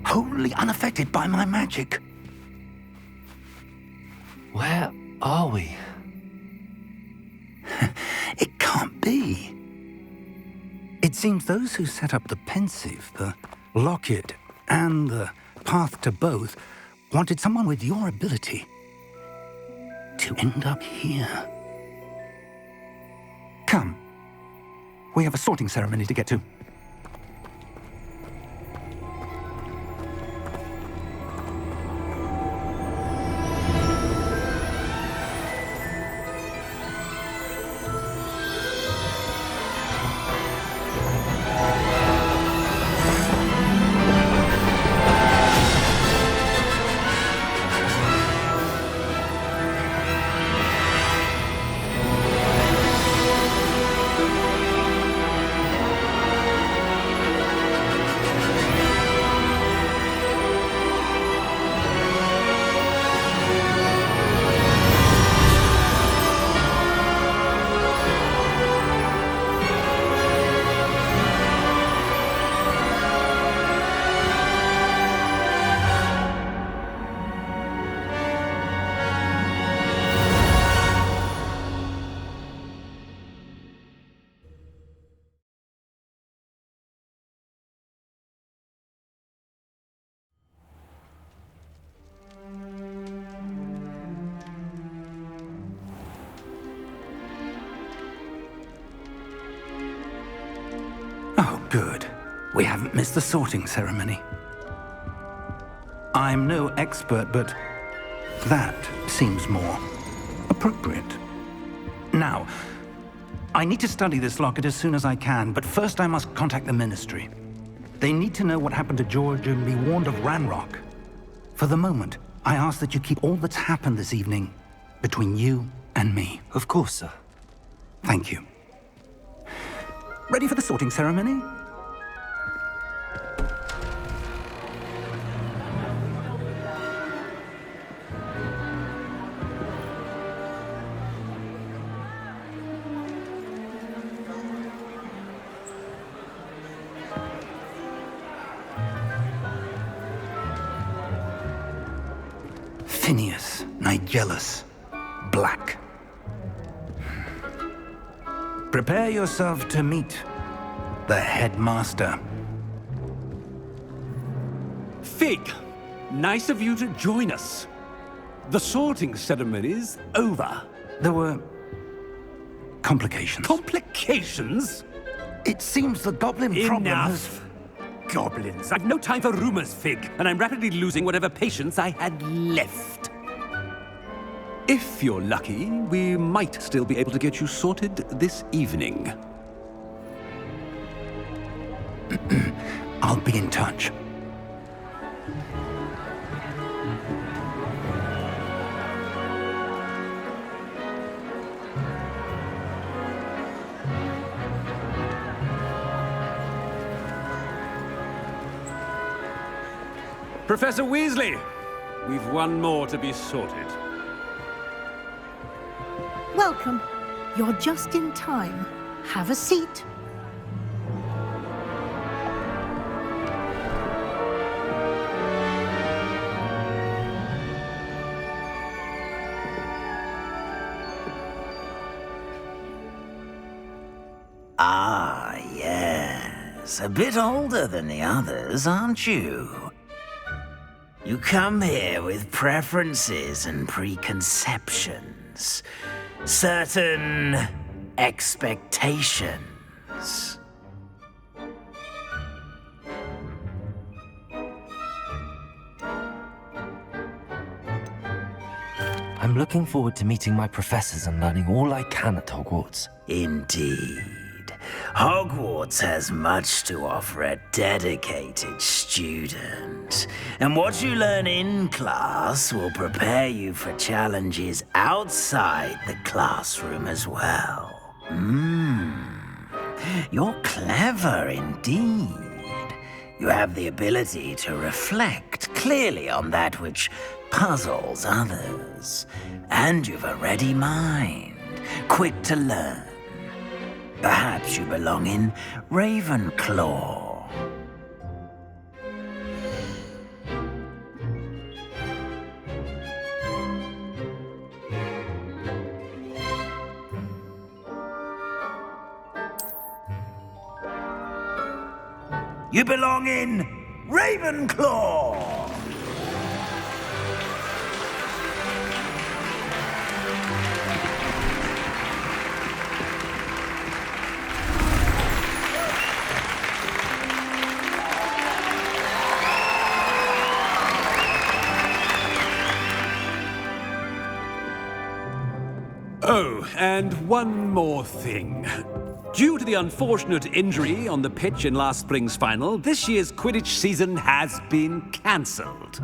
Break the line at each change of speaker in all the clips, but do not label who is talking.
wholly unaffected by my magic.
Where are we?
It can't be. It seems those who set up the pensive, the locket, and the path to both wanted someone with your ability to end up here. Come. We have a sorting ceremony to get to. Oh, good. We haven't missed the sorting ceremony. I'm no expert, but that seems more appropriate. Now, I need to study this locket as soon as I can, but first I must contact the Ministry. They need to know what happened to George and be warned of Ranrock. For the moment, I ask that you keep all that's happened this evening between you and me.
Of course, sir.
Thank you. Ready for the sorting ceremony? Phineas, Nigellus, Black. Prepare yourself to meet the headmaster.
Fig, nice of you to join us. The sorting ceremony's over.
There were complications.
Complications?
It seems the goblin problem has...
Enough. Goblins. I've no time for rumors, Fig, and I'm rapidly losing whatever patience I had left. If you're lucky, we might still be able to get you sorted this evening.
I'll be in touch.
Professor Weasley, we've one more to be sorted.
Welcome. You're just in time. Have a seat.
Ah, yes. A bit older than the others, aren't you? You come here with preferences and preconceptions. Certain expectations.
I'm looking forward to meeting my professors and learning all I can at Hogwarts.
Indeed. Hogwarts has much to offer a dedicated student. And what you learn in class will prepare you for challenges outside the classroom as well. You're clever indeed. You have the ability to reflect clearly on that which puzzles others. And you've a ready mind, quick to learn. Perhaps you belong in Ravenclaw. You belong in Ravenclaw!
Oh, and one more thing. Due to the unfortunate injury on the pitch in last spring's final, this year's Quidditch season has been cancelled.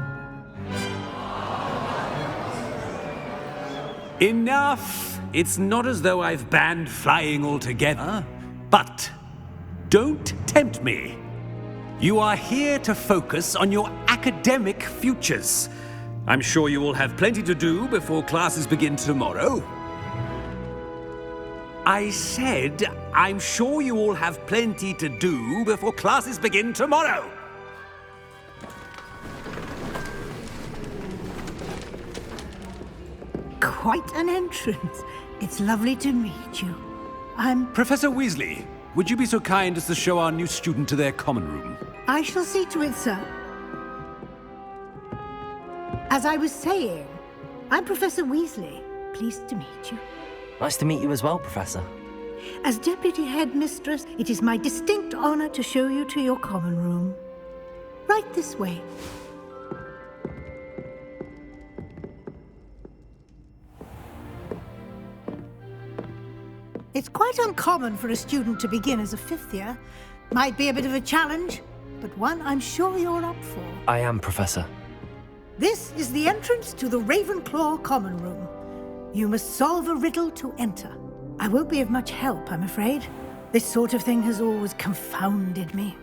Enough! It's not as though I've banned flying altogether, but don't tempt me. You are here to focus on your academic futures. I'm sure you will have plenty to do before classes begin tomorrow. I said, I'm sure you all have plenty to do before classes begin tomorrow.
Quite an entrance. It's lovely to meet you. I'm...
Professor Weasley, would you be so kind as to show our new student to their common room?
I shall see to it, sir. As I was saying, I'm Professor Weasley. Pleased to meet you.
Nice to meet you as well, Professor.
As Deputy Headmistress, it is my distinct honor to show you to your common room. Right this way. It's quite uncommon for a student to begin as a fifth year. Might be a bit of a challenge, but one I'm sure you're up for.
I am, Professor.
This is the entrance to the Ravenclaw common room. You must solve a riddle to enter. I won't be of much help, I'm afraid. This sort of thing has always confounded me.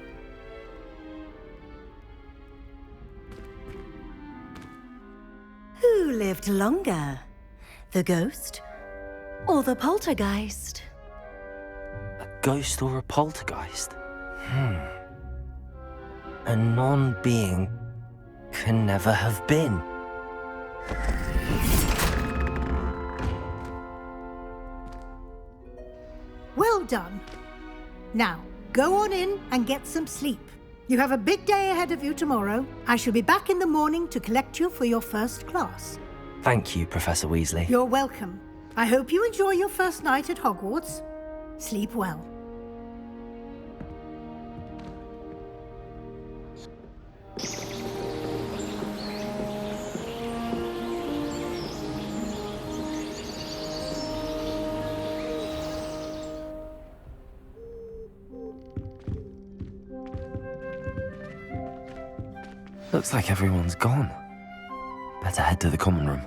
Who lived longer? The ghost or the poltergeist?
A ghost or a poltergeist? A non-being can never have been.
Well done. Now, go on in and get some sleep. You have a big day ahead of you tomorrow. I shall be back in the morning to collect you for your first class.
Thank you, Professor Weasley.
You're welcome. I hope you enjoy your first night at Hogwarts. Sleep well.
Looks like everyone's gone. Better head to the common room.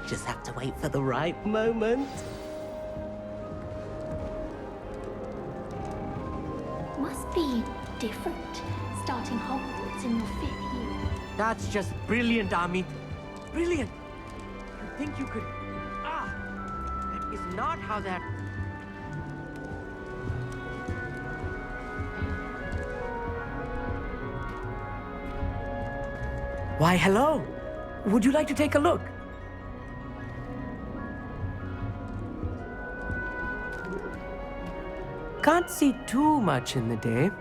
Just have to wait for the right moment.
Must be different, starting Hogwarts in your 5th year.
That's just brilliant, Amit. Brilliant. You think you could... that is not how that... Why, hello. Would you like to take a look? Can't see too much in the day.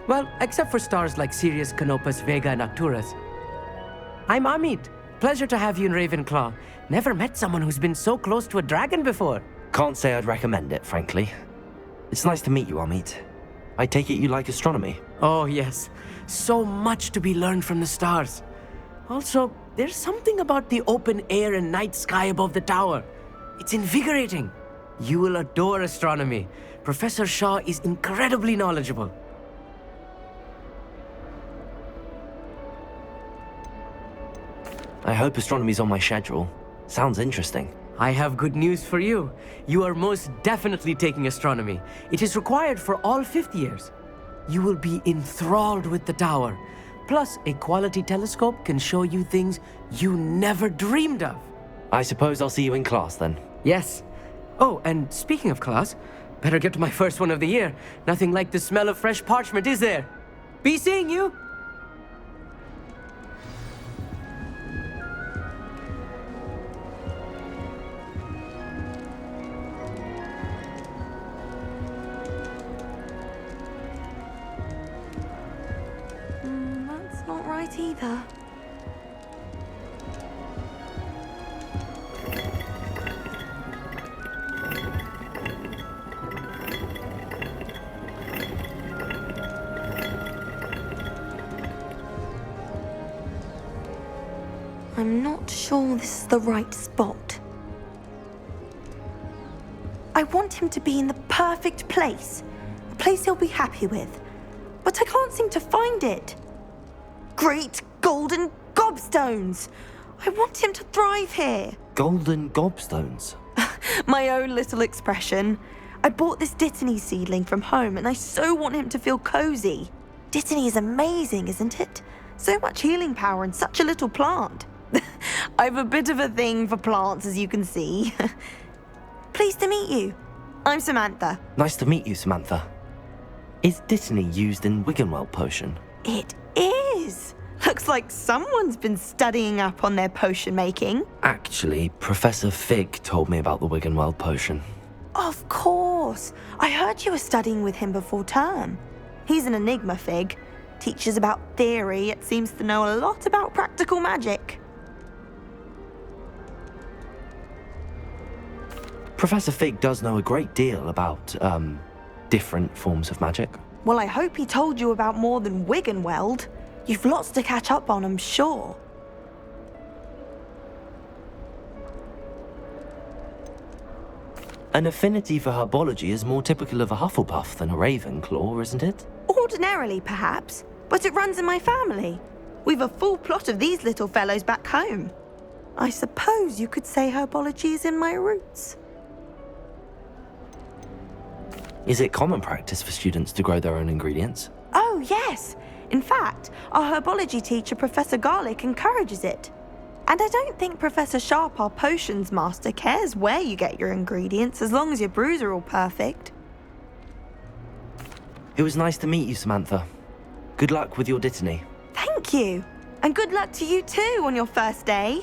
Well, except for stars like Sirius, Canopus, Vega, and Arcturus. I'm Amit. Pleasure to have you in Ravenclaw. Never met someone who's been so close to a dragon before.
Can't say I'd recommend it, frankly. It's nice to meet you, Amit. I take it you like astronomy.
Oh, yes. So much to be learned from the stars. Also, there's something about the open air and night sky above the tower. It's invigorating. You will adore astronomy. Professor Shaw is incredibly knowledgeable.
I hope astronomy's on my schedule. Sounds interesting.
I have good news for you. You are most definitely taking astronomy. It is required for all fifth years. You will be enthralled with the tower. Plus, a quality telescope can show you things you never dreamed of.
I suppose I'll see you in class then.
Yes. Oh, and speaking of class, better get to my first one of the year. Nothing like the smell of fresh parchment, is there? Be seeing you!
That's not right either. I'm not sure this is the right spot. I want him to be in the perfect place. A place he'll be happy with. But I can't seem to find it. Great golden gobstones! I want him to thrive here.
Golden gobstones.
My own little expression. I bought this Dittany seedling from home and I so want him to feel cozy. Dittany is amazing, isn't it? So much healing power in such a little plant. I've a bit of a thing for plants, as you can see. Pleased to meet you. I'm Samantha.
Nice to meet you, Samantha. Is Dittany used in Wiggenweld potion?
It is. Looks like someone's been studying up on their potion making.
Actually, Professor Fig told me about the Wiggenweld potion.
Of course. I heard you were studying with him before term. He's an enigma, Fig. Teaches about theory, yet seems to know a lot about practical magic.
Professor Fig does know a great deal about, different forms of magic.
Well, I hope he told you about more than Wiggenweld. You've lots to catch up on, I'm sure.
An affinity for herbology is more typical of a Hufflepuff than a Ravenclaw, isn't it?
Ordinarily, perhaps, but it runs in my family. We've a full plot of these little fellows back home. I suppose you could say herbology is in my roots.
Is it common practice for students to grow their own ingredients?
Oh, yes. In fact, our herbology teacher, Professor Garlick, encourages it. And I don't think Professor Sharp, our potions master, cares where you get your ingredients as long as your brews are all perfect.
It was nice to meet you, Samantha. Good luck with your Dittany.
Thank you. And good luck to you too on your first day.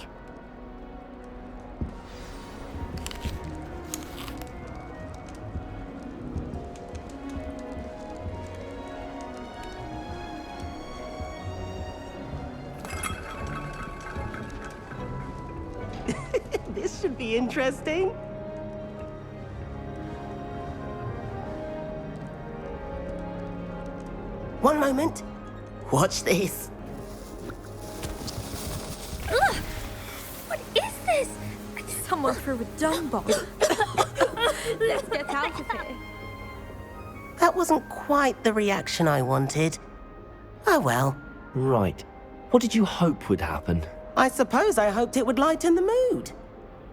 This should be interesting. One moment. Watch this.
Ugh! What is this?
Someone threw a dung bomb.
Let's get out of here.
That wasn't quite the reaction I wanted. Oh well.
Right. What did you hope would happen?
I suppose I hoped it would lighten the mood.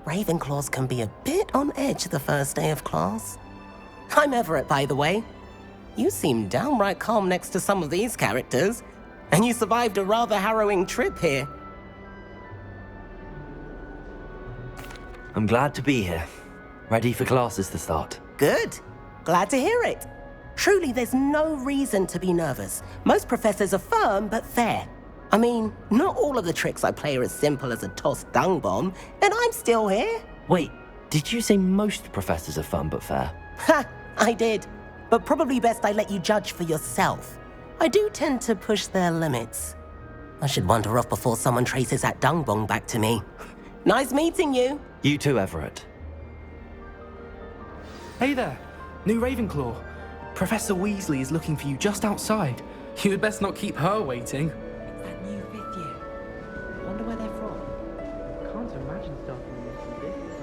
Ravenclaws can be a bit on edge the first day of class. I'm Everett, by the way. You seem downright calm next to some of these characters, and you survived a rather harrowing trip here.
I'm glad to be here. Ready for classes to start.
Good. Glad to hear it. Truly, there's no reason to be nervous. Most professors are firm but fair. I mean, not all of the tricks I play are as simple as a tossed dung bomb, and I'm still here.
Wait, did you say most professors are fun but fair?
Ha! I did. But probably best I let you judge for yourself. I do tend to push their limits. I should wander off before someone traces that dung bomb back to me. Nice meeting you.
You too, Everett.
Hey there, new Ravenclaw. Professor Weasley is looking for you just outside. You had best not keep her waiting.
It's that new fifth year. Wonder where they're from. Can't imagine starting a new business.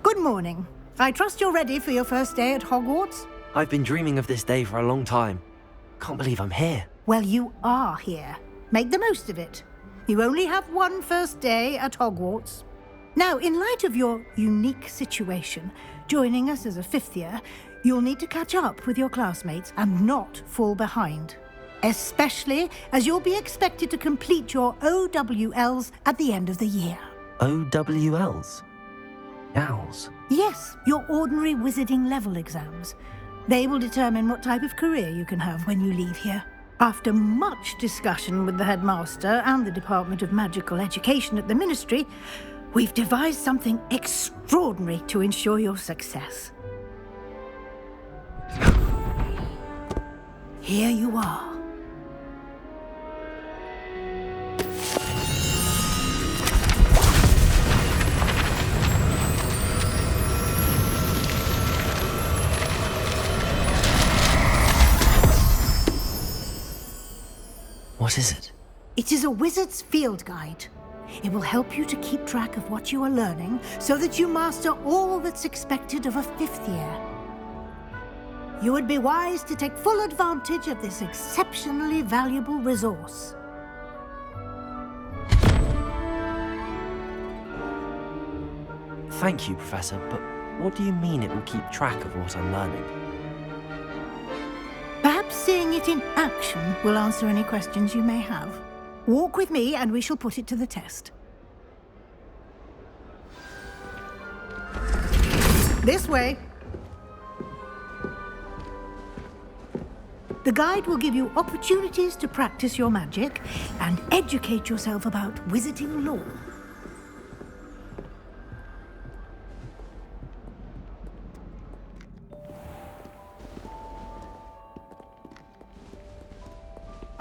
Good morning. I trust you're ready for your first day at Hogwarts?
I've been dreaming of this day for a long time. Can't believe I'm here.
Well, you are here. Make the most of it. You only have one first day at Hogwarts. Now, in light of your unique situation, joining us as a fifth year, you'll need to catch up with your classmates and not fall behind. Especially as you'll be expected to complete your OWLs at the end of the year.
OWLs? Owls?
Yes, your ordinary wizarding level exams. They will determine what type of career you can have when you leave here. After much discussion with the headmaster and the Department of Magical Education at the Ministry, we've devised something extraordinary to ensure your success. Here you are.
What is it?
It is a wizard's field guide. It will help you to keep track of what you are learning so that you master all that's expected of a fifth year. You would be wise to take full advantage of this exceptionally valuable resource.
Thank you, Professor, but what do you mean it will keep track of what I'm learning?
Perhaps seeing it in action will answer any questions you may have. Walk with me and we shall put it to the test. This way. The guide will give you opportunities to practice your magic and educate yourself about wizarding lore.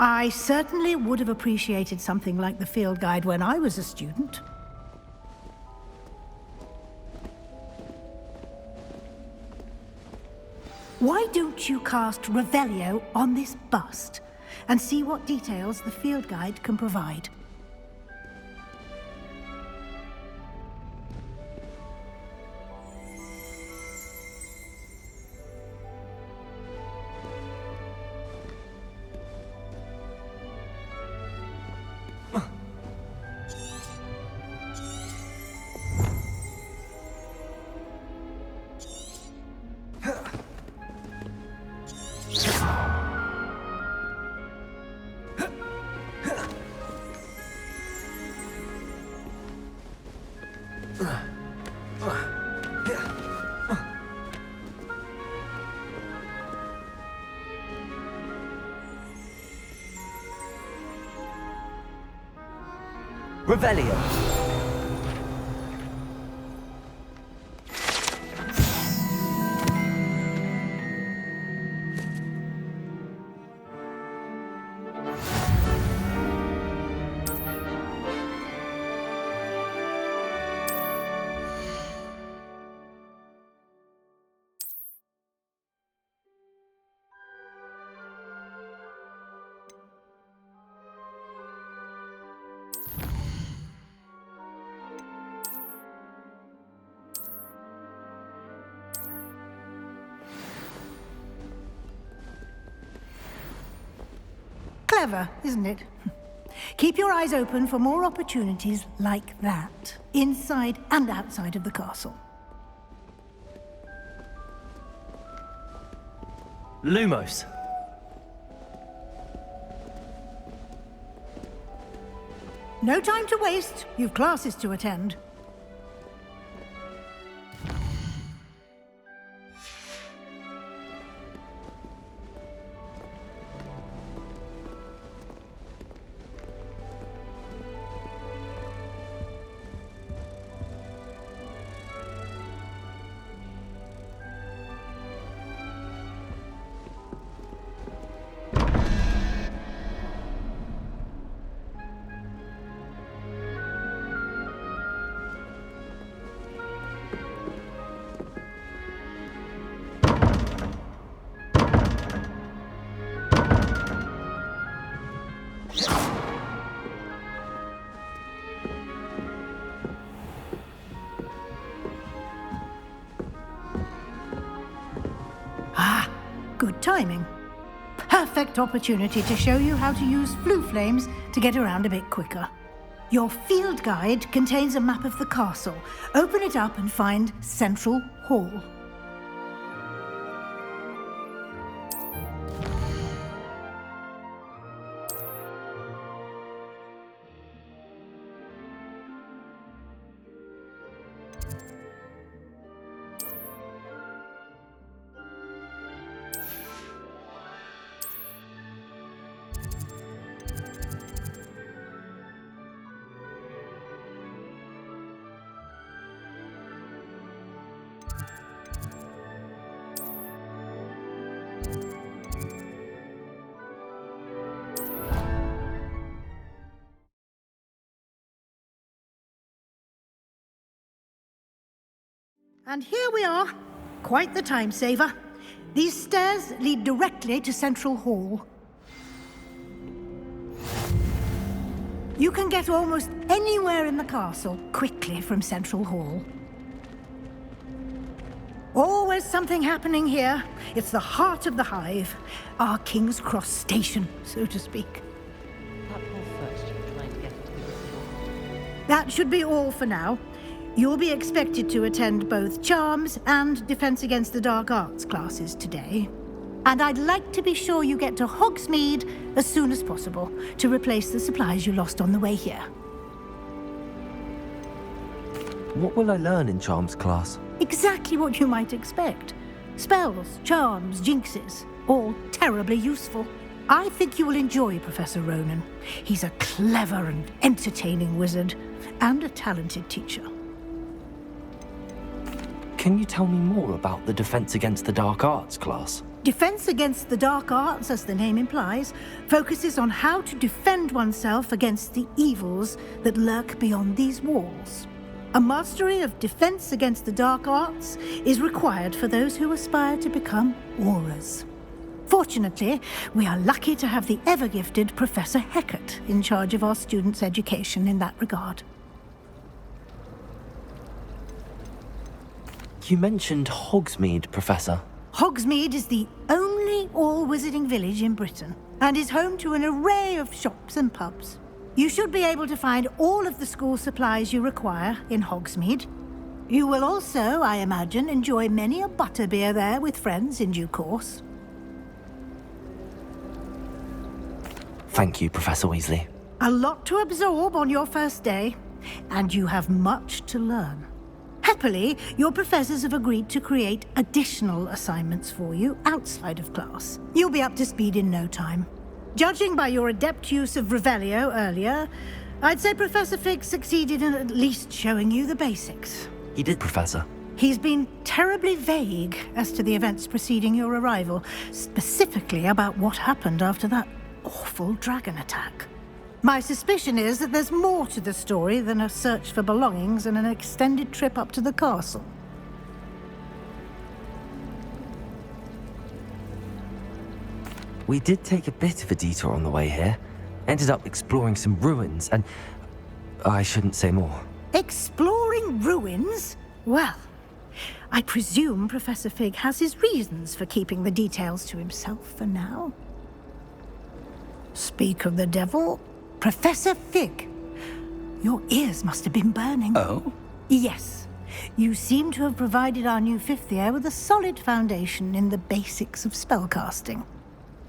I certainly would have appreciated something like the field guide when I was a student. Why don't you cast Revelio on this bust and see what details the field guide can provide?
Revelio!
Clever, isn't it? Keep your eyes open for more opportunities like that, inside and outside of the castle.
Lumos!
No time to waste. You've classes to attend. Good timing. Perfect opportunity to show you how to use flue flames to get around a bit quicker. Your field guide contains a map of the castle. Open it up and find Central Hall. And here we are. Quite the time saver. These stairs lead directly to Central Hall. You can get almost anywhere in the castle quickly from Central Hall. Always something happening here. It's the heart of the hive. Our King's Cross station, so to speak. That should be all for now. You'll be expected to attend both Charms and Defense Against the Dark Arts classes today. And I'd like to be sure you get to Hogsmeade as soon as possible to replace the supplies you lost on the way here.
What will I learn in Charms class?
Exactly what you might expect. Spells, charms, jinxes, all terribly useful. I think you will enjoy Professor Ronan. He's a clever and entertaining wizard, and a talented teacher.
Can you tell me more about the Defense Against the Dark Arts class?
Defense Against the Dark Arts, as the name implies, focuses on how to defend oneself against the evils that lurk beyond these walls. A mastery of Defense Against the Dark Arts is required for those who aspire to become Aurors. Fortunately, we are lucky to have the ever-gifted Professor Hecat in charge of our students' education in that regard.
You mentioned Hogsmeade, Professor.
Hogsmeade is the only all-wizarding village in Britain and is home to an array of shops and pubs. You should be able to find all of the school supplies you require in Hogsmeade. You will also, I imagine, enjoy many a butterbeer there with friends in due course.
Thank you, Professor Weasley.
A lot to absorb on your first day, and you have much to learn. Happily, your professors have agreed to create additional assignments for you outside of class. You'll be up to speed in no time. Judging by your adept use of Revelio earlier, I'd say Professor Fig succeeded in at least showing you the basics.
He did, Professor.
He's been terribly vague as to the events preceding your arrival, specifically about what happened after that awful dragon attack. My suspicion is that there's more to the story than a search for belongings and an extended trip up to the castle.
We did take a bit of a detour on the way here. Ended up exploring some ruins and... I shouldn't say more.
Exploring ruins? Well, I presume Professor Fig has his reasons for keeping the details to himself for now. Speak of the devil, Professor Fig. Your ears must have been burning.
Oh?
Yes. You seem to have provided our new fifth year with a solid foundation in the basics of spellcasting.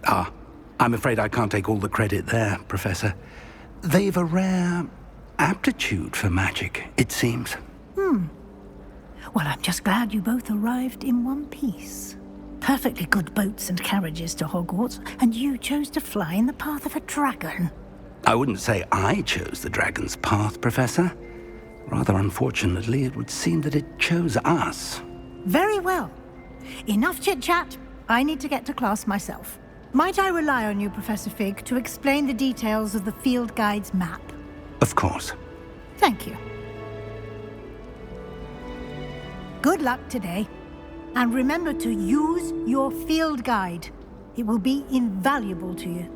Ah, I'm afraid I can't take all the credit there, Professor. They've a rare aptitude for magic, it seems.
Well, I'm just glad you both arrived in one piece. Perfectly good boats and carriages to Hogwarts, and you chose to fly in the path of a dragon.
I wouldn't say I chose the dragon's path, Professor. Rather unfortunately, it would seem that it chose us.
Very well. Enough chit-chat. I need to get to class myself. Might I rely on you, Professor Fig, to explain the details of the field guide's map?
Of course.
Thank you. Good luck today. And remember to use your field guide. It will be invaluable to you.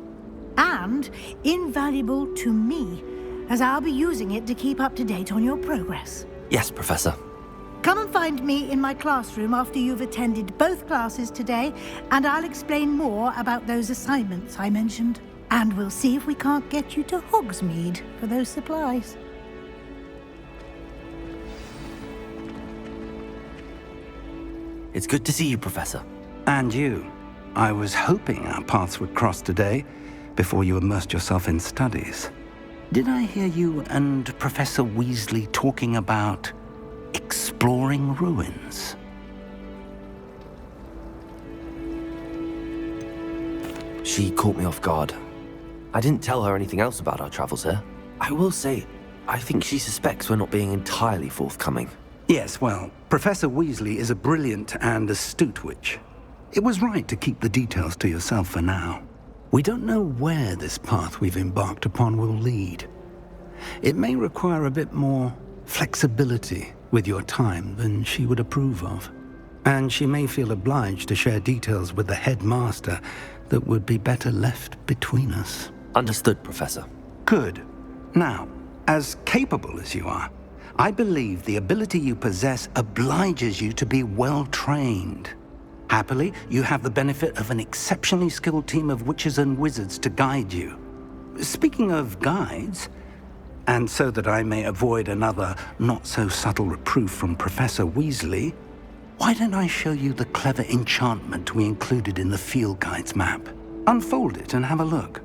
And invaluable to me, as I'll be using it to keep up to date on your progress.
Yes, Professor.
Come and find me in my classroom after you've attended both classes today, and I'll explain more about those assignments I mentioned. And we'll see if we can't get you to Hogsmeade for those supplies.
It's good to see you, Professor.
And you. I was hoping our paths would cross today, before you immersed yourself in studies. Did I hear you and Professor Weasley talking about exploring ruins?
She caught me off guard. I didn't tell her anything else about our travels here. I will say, I think she suspects we're not being entirely forthcoming.
Yes, well, Professor Weasley is a brilliant and astute witch. It was right to keep the details to yourself for now. We don't know where this path we've embarked upon will lead. It may require a bit more flexibility with your time than she would approve of. And she may feel obliged to share details with the headmaster that would be better left between us.
Understood, Professor.
Good. Now, as capable as you are, I believe the ability you possess obliges you to be well trained. Happily, you have the benefit of an exceptionally skilled team of witches and wizards to guide you. Speaking of guides, and so that I may avoid another not-so-subtle reproof from Professor Weasley, why don't I show you the clever enchantment we included in the field guide's map? Unfold it and have a look.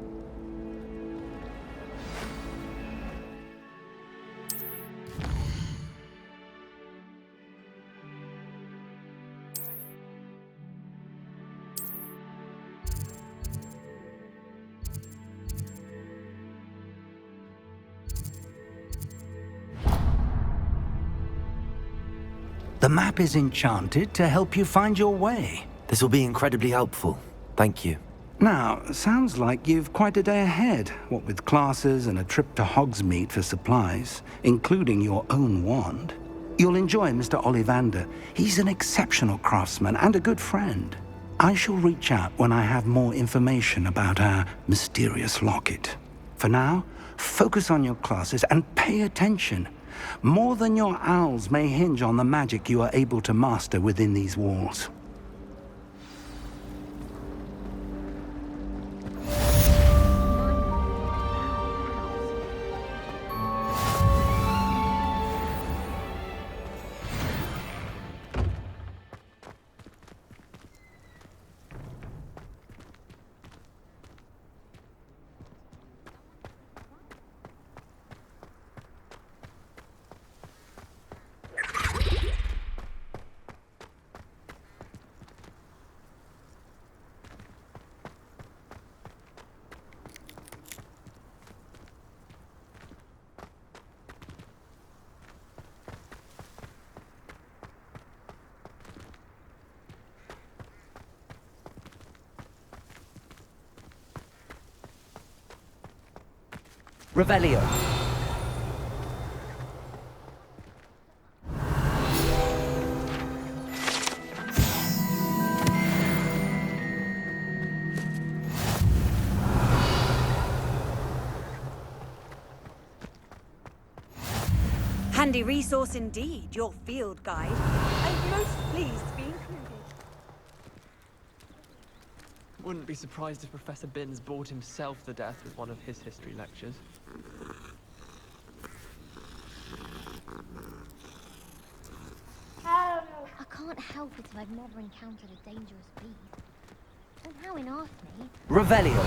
The map is enchanted to help you find your way.
This will be incredibly helpful. Thank you.
Now, sounds like you've quite a day ahead, what with classes and a trip to Hogsmeade for supplies, including your own wand. You'll enjoy Mr. Ollivander. He's an exceptional craftsman and a good friend. I shall reach out when I have more information about our mysterious locket. For now, focus on your classes and pay attention. More than your owls may hinge on the magic you are able to master within these walls.
Revelio.
Handy resource indeed, your field guide. I'm most pleased to be included.
Wouldn't be surprised if Professor Binns bored himself to death with one of his history lectures.
I can't help it if I've never encountered a dangerous beast. And how in Arthny?
Revelio.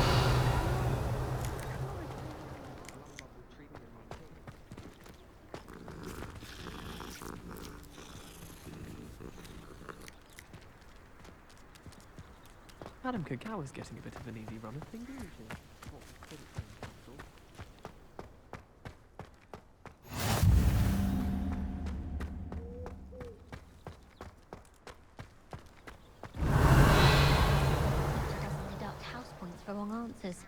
Madam Kagawa's getting a bit of an easy run of things, isn't she?
She doesn't deduct house points for wrong answers.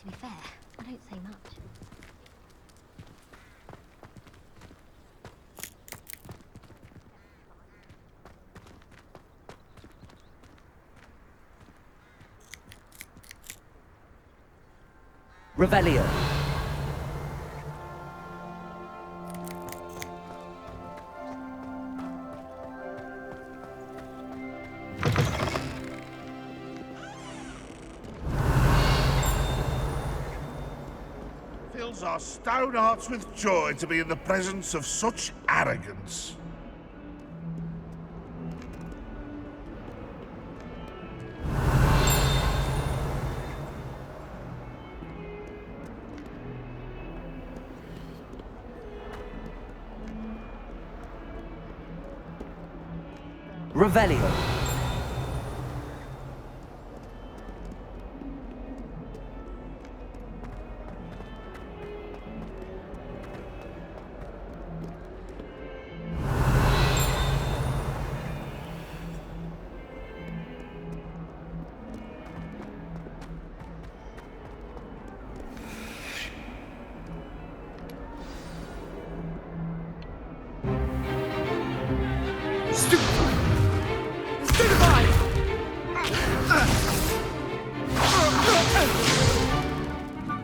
To be fair, I don't say much.
Revelio.
fills our stone hearts with joy to be in the presence of such arrogance.
Revelio.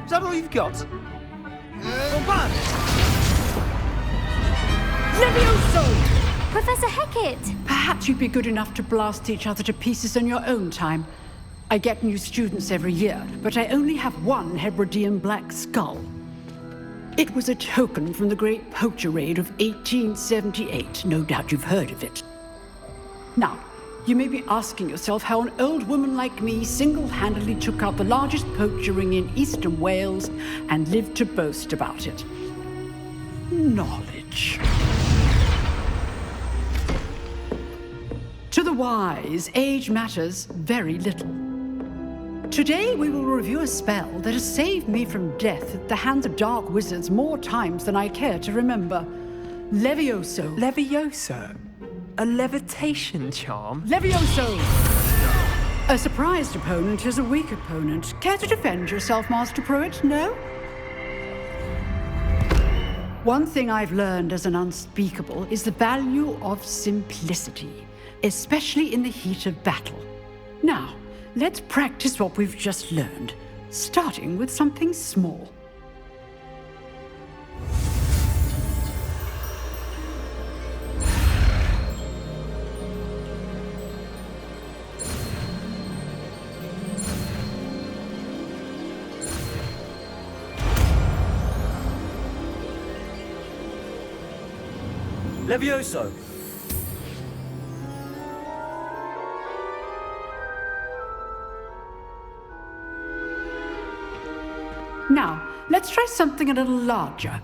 Is that all you've got?
Levioso! Professor Hecat!
Perhaps you'd be good enough to blast each other to pieces in your own time. I get new students every year, but I only have one Hebridean black skull. It was a token from the Great Poacher Raid of 1878. No doubt you've heard of it. Now, you may be asking yourself how an old woman like me single-handedly took out the largest poacher ring in eastern Wales and lived to boast about it. Knowledge. To the wise, age matters very little. Today we will review a spell that has saved me from death at the hands of dark wizards more times than I care to remember. Levioso.
Levioso? A levitation charm?
Levioso! A surprised opponent is a weak opponent. Care to defend yourself, Master Pruitt? No? One thing I've learned as an unspeakable is the value of simplicity, especially in the heat of battle. Now, let's practice what we've just learned, starting with something small.
Levioso!
Now, let's try something a little larger.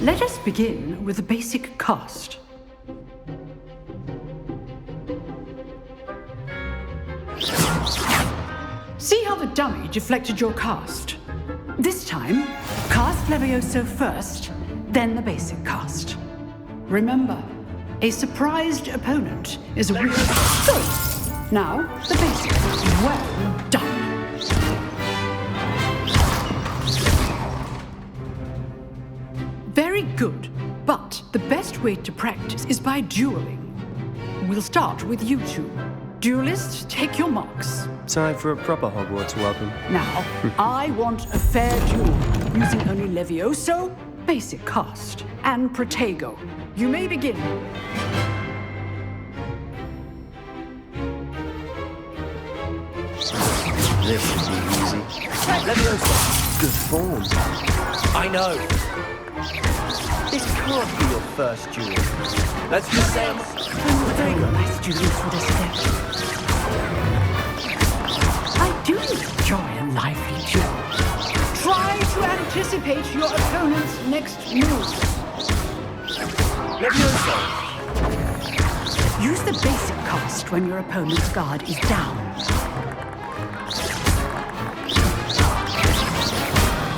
Let us begin with the basic cast. See how the dummy deflected your cast? This time, cast Levioso first, then the basic cast. Remember, a surprised opponent is a weak... Good! Now, the basic. Well done! Very good, but the best way to practice is by dueling. We'll start with you two. Duelists, take your marks.
Time for a proper Hogwarts welcome.
Now, I want a fair duel, using only Levioso, basic cast, and Protego. You may begin.
This should be easy. Levioso! Good form. I know. This can't be your first duel. Let's just say
Protego, my students would have said. I do enjoy a lively duel. Try to anticipate your opponent's next move.
Levioso!
Use the basic cast when your opponent's guard is down.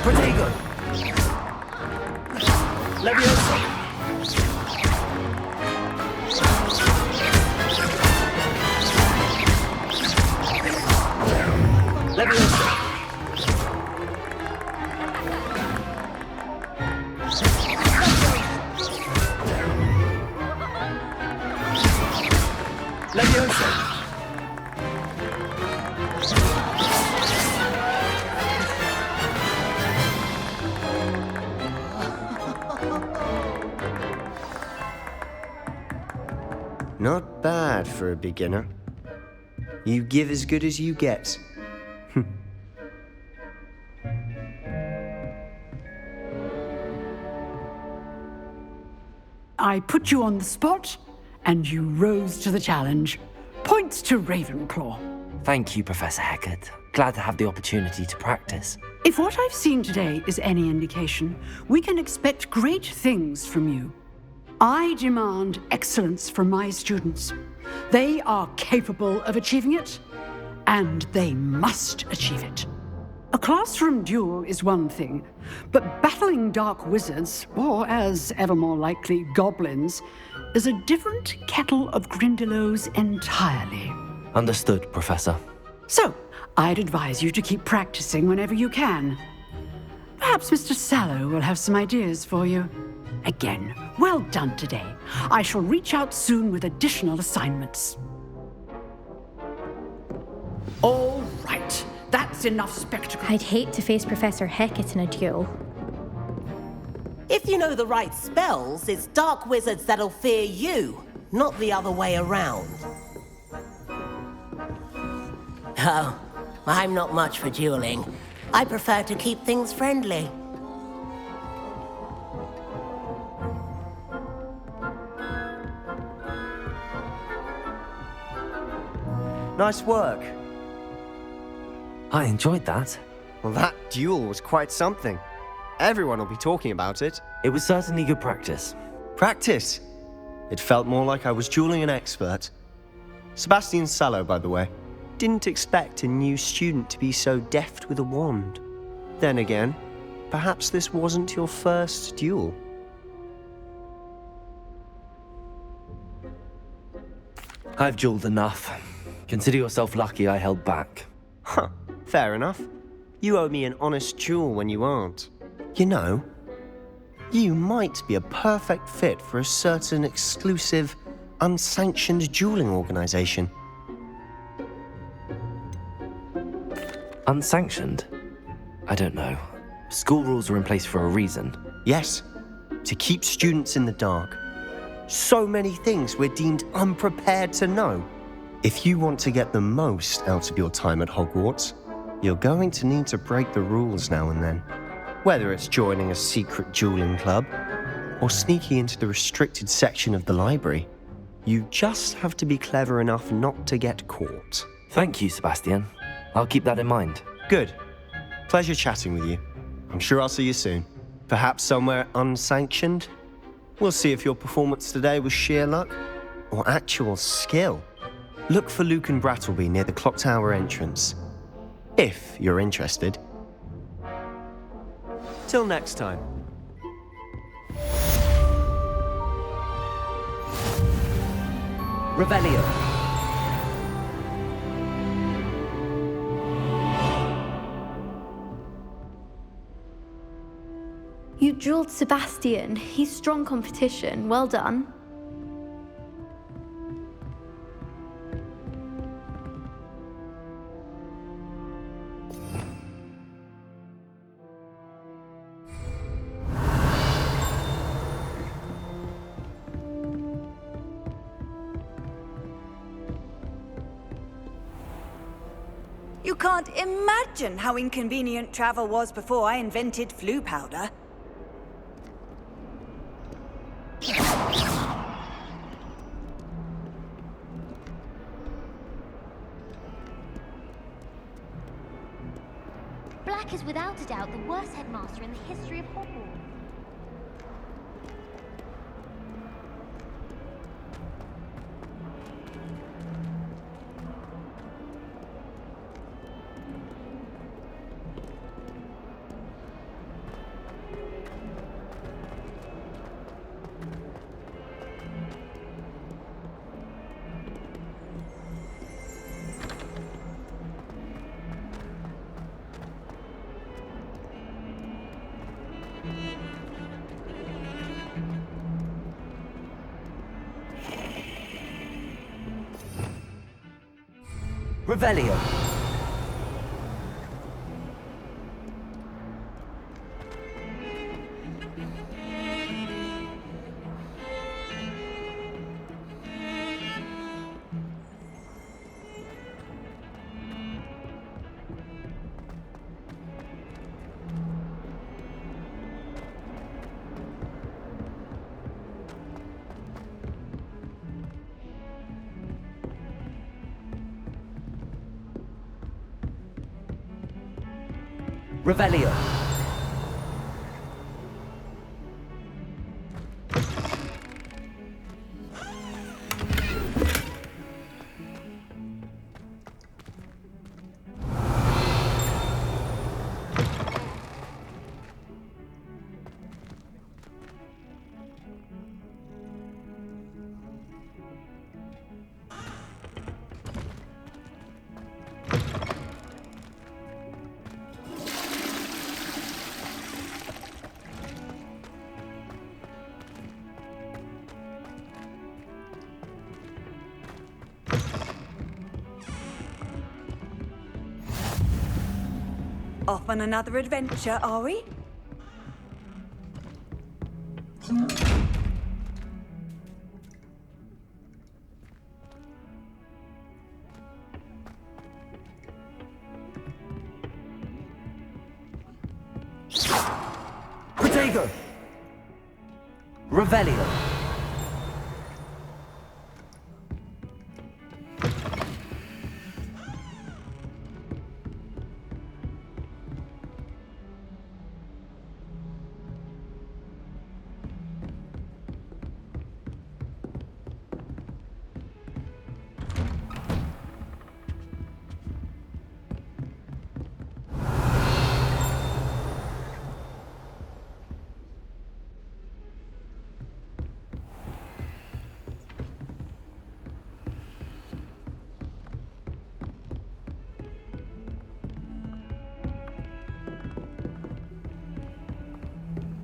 Protego! Levioso! Levioso! Levioso!
Not bad for a beginner. You give as good as you get.
I put you on the spot, and you rose to the challenge. Points to Ravenclaw.
Thank you, Professor Hecat. Glad to have the opportunity to practice.
If what I've seen today is any indication, we can expect great things from you. I demand excellence from my students. They are capable of achieving it, and they must achieve it. A classroom duel is one thing, but battling dark wizards, or as ever more likely, goblins, is a different kettle of Grindylows entirely.
Understood, Professor.
So, I'd advise you to keep practicing whenever you can. Perhaps Mr. Sallow will have some ideas for you. Again, well done today. I shall reach out soon with additional assignments. All right, that's enough spectacle.
I'd hate to face Professor Hecat in a duel.
If you know the right spells, it's dark wizards that'll fear you, not the other way around. Oh, I'm not much for dueling. I prefer to keep things friendly.
Nice work.
I enjoyed that.
Well, that duel was quite something. Everyone will be talking about it.
It was certainly good practice.
Practice? It felt more like I was dueling an expert. Sebastian Sallow, by the way. Didn't expect a new student to be so deft with a wand. Then again, perhaps this wasn't your first duel.
I've dueled enough. Consider yourself lucky I held back.
Huh, fair enough. You owe me an honest duel when you aren't. You know, you might be a perfect fit for a certain exclusive, unsanctioned dueling organization.
Unsanctioned? I don't know. School rules are in place for a reason.
Yes, to keep students in the dark. So many things we're deemed unprepared to know. If you want to get the most out of your time at Hogwarts, you're going to need to break the rules now and then. Whether it's joining a secret dueling club or sneaking into the restricted section of the library, you just have to be clever enough not to get caught.
Thank you, Sebastian. I'll keep that in mind.
Good. Pleasure chatting with you. I'm sure I'll see you soon. Perhaps somewhere unsanctioned? We'll see if your performance today was sheer luck or actual skill. Look for Luke and Brattleby near the clock tower entrance, if you're interested. Till next time.
Revelio.
You dueled Sebastian. He's strong competition. Well done.
You can't imagine how inconvenient travel was before I invented flu powder.
Black is without a doubt the worst headmaster in the history of Hogwarts.
Revelio. Revelio.
Off on another adventure, are we?
Protego. Revelio.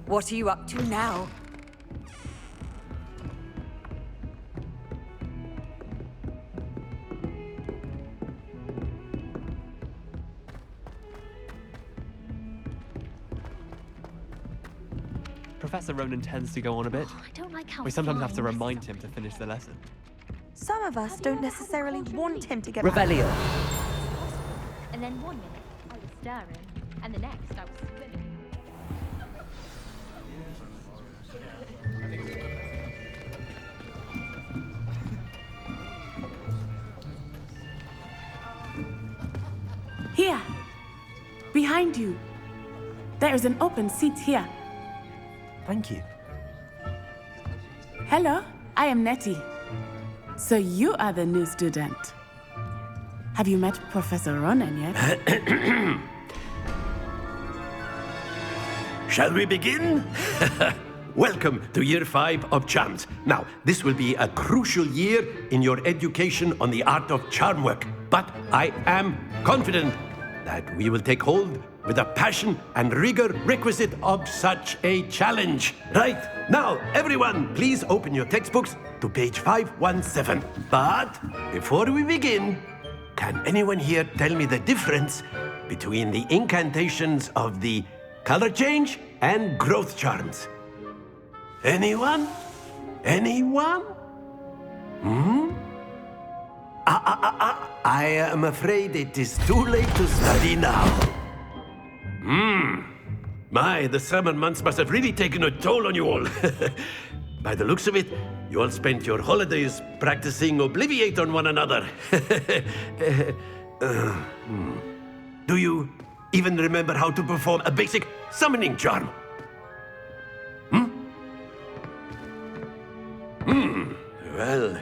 What are you up to now?
Professor Ronan tends to go on a bit.
I don't like how
We sometimes have to
flying
remind him to finish the lesson.
Some of us don't necessarily want him to get
Revelio.
And then one minute I was staring, and the next I was swimming.
Here, behind you. There is an open seat here.
Thank you.
Hello, I am Nettie. So you are the new student. Have you met Professor Ronan yet?
Shall we begin? Welcome to Year 5 of Charms. Now, this will be a crucial year in your education on the art of charm work. But I am confident that we will take hold with the passion and rigor requisite of such a challenge. Right, now, everyone, please open your textbooks to page 517. But before we begin, can anyone here tell me the difference between the incantations of the color change and growth charms? Anyone? Anyone? I am afraid it is too late to study now. My, the summer months must have really taken a toll on you all. By the looks of it, you all spent your holidays practicing Obliviate on one another. Do you even remember how to perform a basic summoning charm? Well,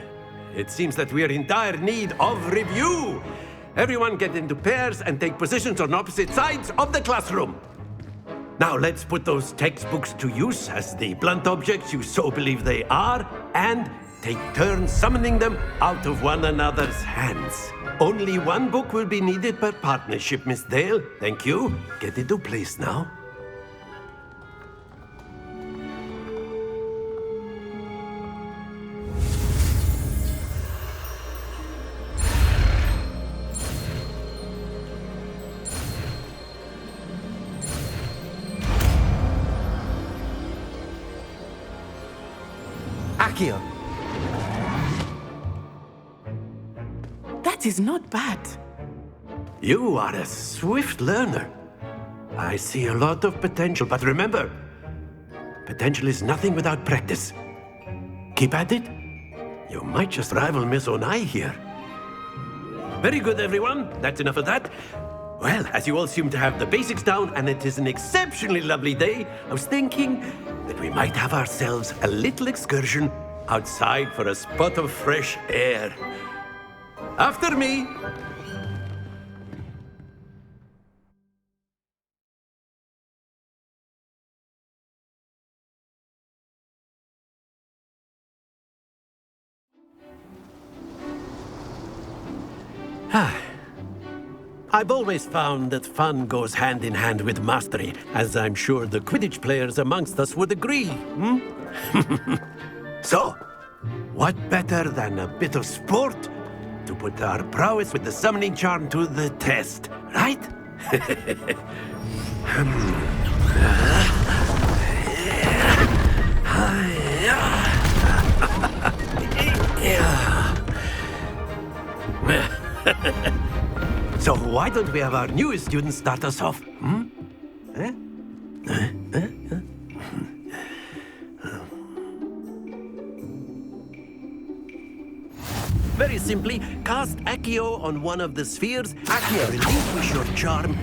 it seems that we are in dire need of review. Everyone get into pairs and take positions on opposite sides of the classroom. Now let's put those textbooks to use as the blunt objects you so believe they are, and take turns summoning them out of one another's hands. Only one book will be needed per partnership, Miss Dale. Thank you. Get into place now.
Accio.
That is not bad.
You are a swift learner. I see a lot of potential, but remember, potential is nothing without practice. Keep at it. You might just rival Miss Onai here. Very good, everyone. That's enough of that. Well, as you all seem to have the basics down and it is an exceptionally lovely day, I was thinking that we might have ourselves a little excursion outside for a spot of fresh air. After me! I've always found that fun goes hand in hand with mastery, as I'm sure the Quidditch players amongst us would agree, So, what better than a bit of sport to put our prowess with the summoning charm to the test, right? So why don't we have our newest student start us off? Very simply, cast Accio on one of the spheres. Accio, relinquish your charm.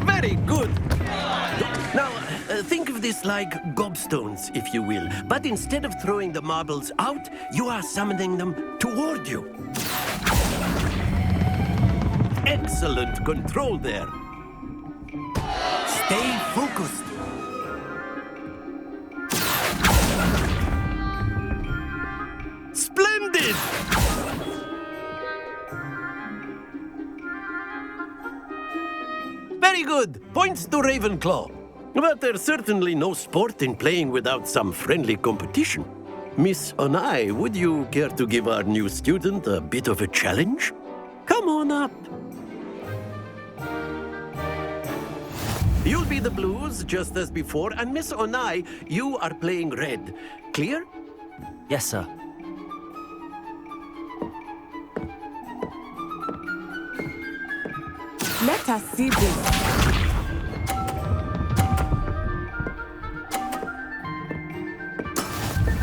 Very good. Now, think of this like gobstones, if you will. But instead of throwing the marbles out, you are summoning them toward you. Excellent control there. Stay focused. Splendid! Very good. Points to Ravenclaw. But there's certainly no sport in playing without some friendly competition. Miss Onai, would you care to give our new student a bit of a challenge? Come on up. You'll be the blues, just as before, and Miss Onai, you are playing red. Clear?
Yes, sir.
Let us see this.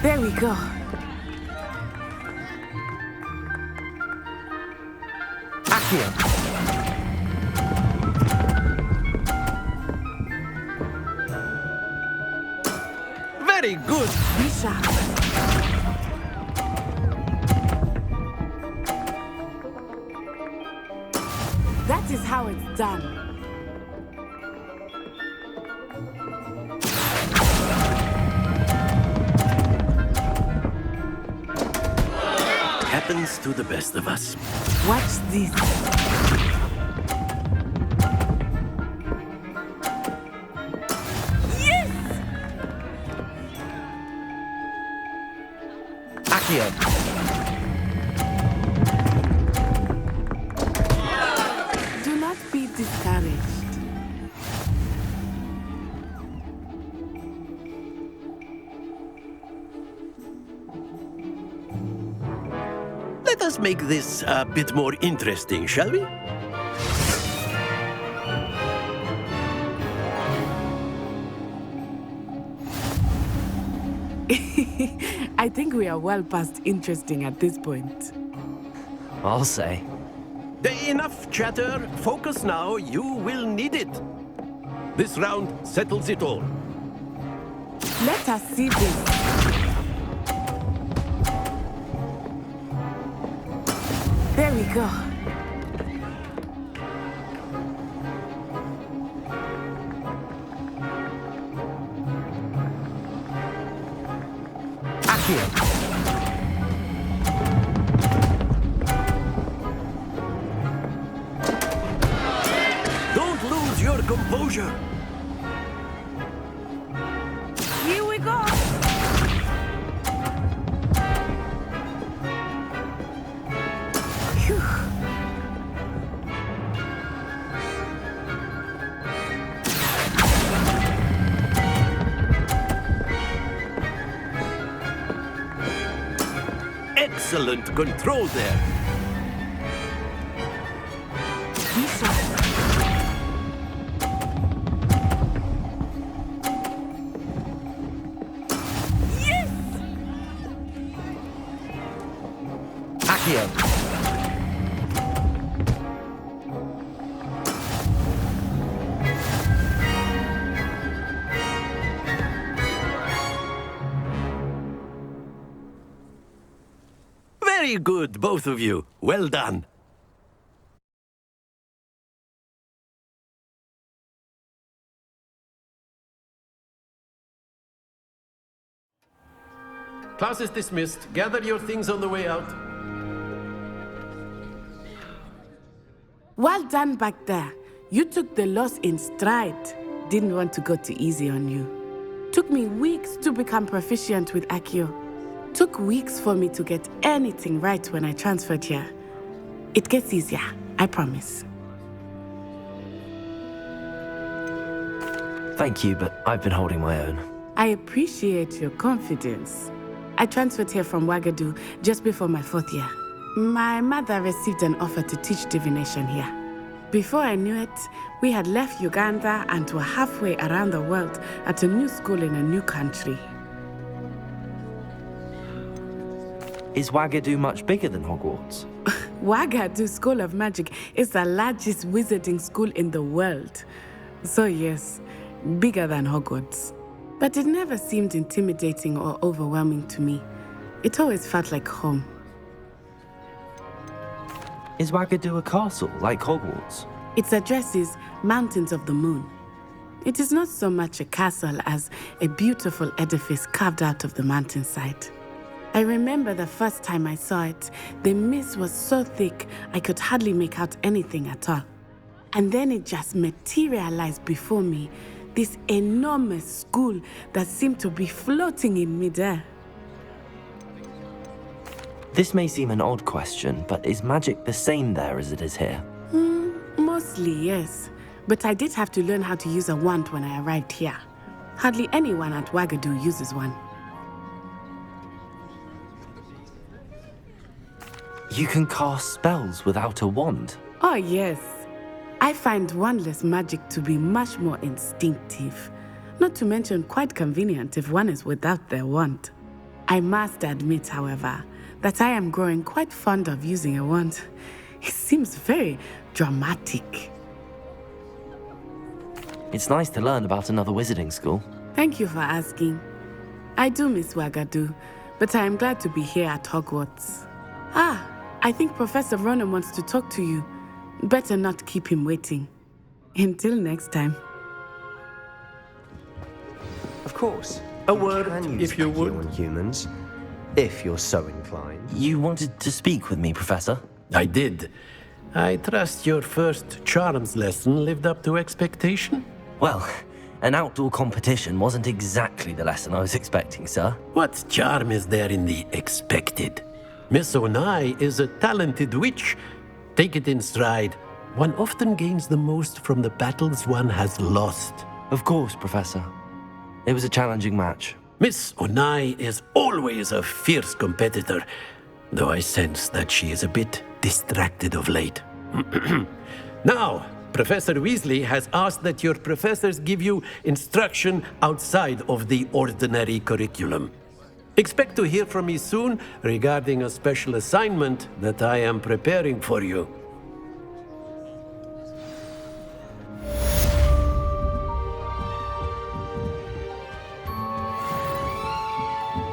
There we go.
Accio.
Very good.
Be sharp. That is how it's done.
Happens to the best of us.
Watch this. Yes!
Accio.
Do not be discouraged.
Let us make this a bit more interesting, shall we?
I think we are well past interesting at this point.
I'll say.
Enough chatter. Focus now. You will need it. This round settles it all.
Let us see this. There we go.
Accio.
Don't lose your composure.
Here we go. Phew.
Excellent control there.
Be sharp. Yes!
Accio.
Very good, both of you. Well done. Class is dismissed. Gather your things on the way out.
Well done back there. You took the loss in stride. Didn't want to go too easy on you. Took me weeks to become proficient with Accio. Took weeks for me to get anything right when I transferred here. It gets easier, I promise.
Thank you, but I've been holding my own.
I appreciate your confidence. I transferred here from Wagadu just before my 4th year. My mother received an offer to teach divination here. Before I knew it, we had left Uganda and were halfway around the world at a new school in a new country.
Is Wagadu much bigger than Hogwarts?
Wagadu School of Magic is the largest wizarding school in the world. So yes, bigger than Hogwarts. But it never seemed intimidating or overwhelming to me. It always felt like home.
Is Wagadu a castle, like Hogwarts?
Its address is Mountains of the Moon. It is not so much a castle as a beautiful edifice carved out of the mountainside. I remember the first time I saw it, the mist was so thick I could hardly make out anything at all. And then it just materialized before me, this enormous school that seemed to be floating in midair.
This may seem an odd question, but is magic the same there as it is here?
Mostly, yes. But I did have to learn how to use a wand when I arrived here. Hardly anyone at Wagadu uses one.
You can cast spells without a wand?
Oh, yes. I find wandless magic to be much more instinctive. Not to mention quite convenient if one is without their wand. I must admit, however, that I am growing quite fond of using a wand. It seems very dramatic.
It's nice to learn about another wizarding school.
Thank you for asking. I do miss Wagadu, but I am glad to be here at Hogwarts. I think Professor Ronan wants to talk to you. Better not keep him waiting. Until next time.
Of course.
A word, if you would.
On humans, if you're so inclined.
You wanted to speak with me, Professor?
I did. I trust your first charms lesson lived up to expectation?
Well, an outdoor competition wasn't exactly the lesson I was expecting, sir.
What charm is there in the expected? Miss Onai is a talented witch. Take it in stride. One often gains the most from the battles one has lost.
Of course, Professor. It was a challenging match.
Miss Onai is always a fierce competitor, though I sense that she is a bit distracted of late. Now, Professor Weasley has asked that your professors give you instruction outside of the ordinary curriculum. Expect to hear from me soon regarding a special assignment that I am preparing for you.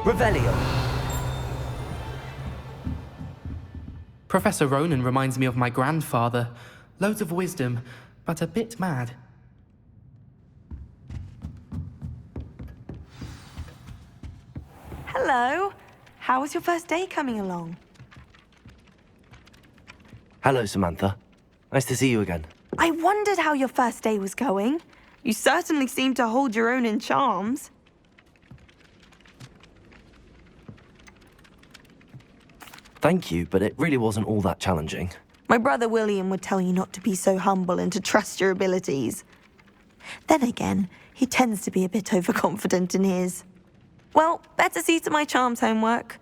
Revelio.
Professor Ronan reminds me of my grandfather. Loads of wisdom, but a bit mad.
Hello. How was your first day coming along?
Hello, Samantha. Nice to see you again.
I wondered how your first day was going. You certainly seem to hold your own in charms.
Thank you, but it really wasn't all that challenging.
My brother William would tell you not to be so humble and to trust your abilities. Then again, he tends to be a bit overconfident in his. Well, better see to my charms homework.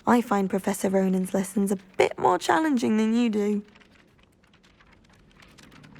I find Professor Ronan's lessons a bit more challenging than you do.